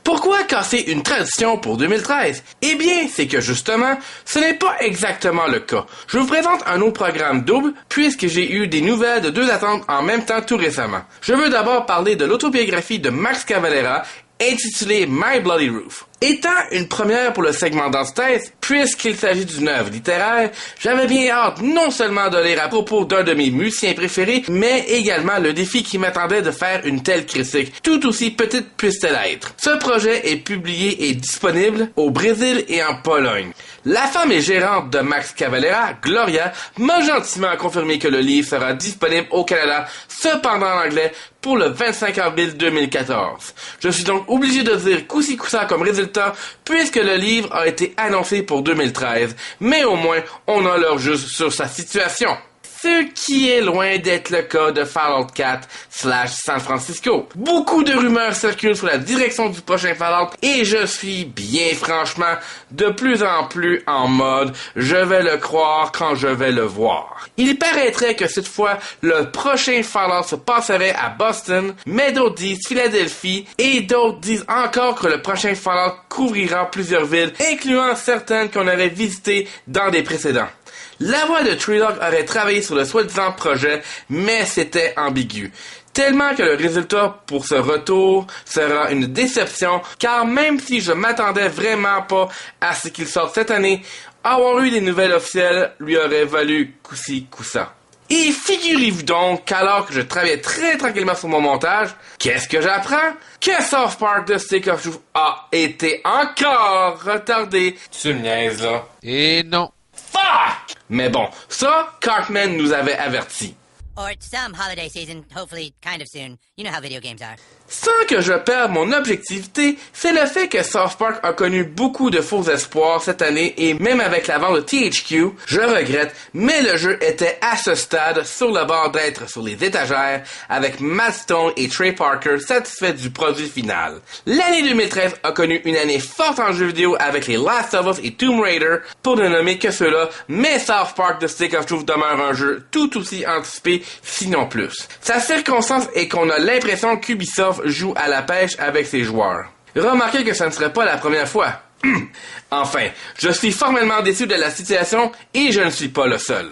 Pourquoi casser une tradition pour 2013? Eh bien, c'est que justement, ce n'est pas exactement le cas. Je vous présente un autre programme double, puisque j'ai eu des nouvelles de deux attentes en même temps tout récemment. Je veux d'abord parler de l'autobiographie de Max Cavalera, intitulé My Bloody Roof. Étant une première pour le segment d'antithèse, puisqu'il s'agit d'une œuvre littéraire, j'avais bien hâte non seulement de lire à propos d'un de mes musiciens préférés, mais également le défi qui m'attendait de faire une telle critique, tout aussi petite puisse-t-elle être. Ce projet est publié et disponible au Brésil et en Pologne. La femme et gérante de Max Cavalera, Gloria, m'a gentiment confirmé que le livre sera disponible au Canada, cependant en anglais, pour le 25 avril 2014. Je suis donc obligé de dire coussi coussa comme résultat, puisque le livre a été annoncé pour 2013, mais au moins, on a l'heure juste sur sa situation. Ce qui est loin d'être le cas de Fallout 4 / San Francisco. Beaucoup de rumeurs circulent sur la direction du prochain Fallout et je suis bien franchement de plus en plus en mode je vais le croire quand je vais le voir. Il paraîtrait que cette fois le prochain Fallout se passerait à Boston, mais d'autres disent Philadelphie et d'autres disent encore que le prochain Fallout couvrira plusieurs villes, incluant certaines qu'on avait visitées dans des précédents. La voix de Treelog aurait travaillé sur le soi-disant projet, mais c'était ambigu. Tellement que le résultat pour ce retour sera une déception, car même si je m'attendais vraiment pas à ce qu'il sorte cette année, avoir eu des nouvelles officielles lui aurait valu coussi coussa. Et figurez-vous donc qu'alors que je travaillais très tranquillement sur mon montage, qu'est-ce que j'apprends? Que South Park The Stick of Truth a été encore retardé. Tu me niaises là? Et non. Fuck! Mais bon, ça, Cartman nous avait averti. Or some holiday season, hopefully kind of soon. You know how video games are. Sans que je perde mon objectivité, c'est le fait que South Park a connu beaucoup de faux espoirs cette année et même avec la vente de THQ, je regrette, mais le jeu était à ce stade sur le bord d'être sur les étagères avec Matt Stone et Trey Parker satisfaits du produit final. L'année 2013 a connu une année forte en jeux vidéo avec les Last of Us et Tomb Raider, pour ne nommer que ceux-là, mais South Park The Stick of Truth demeure un jeu tout aussi anticipé, sinon plus. Sa circonstance est qu'on a l'impression qu'Ubisoft joue à la pêche avec ses joueurs. Remarquez que ce ne serait pas la première fois. Enfin, je suis formellement déçu de la situation et je ne suis pas le seul.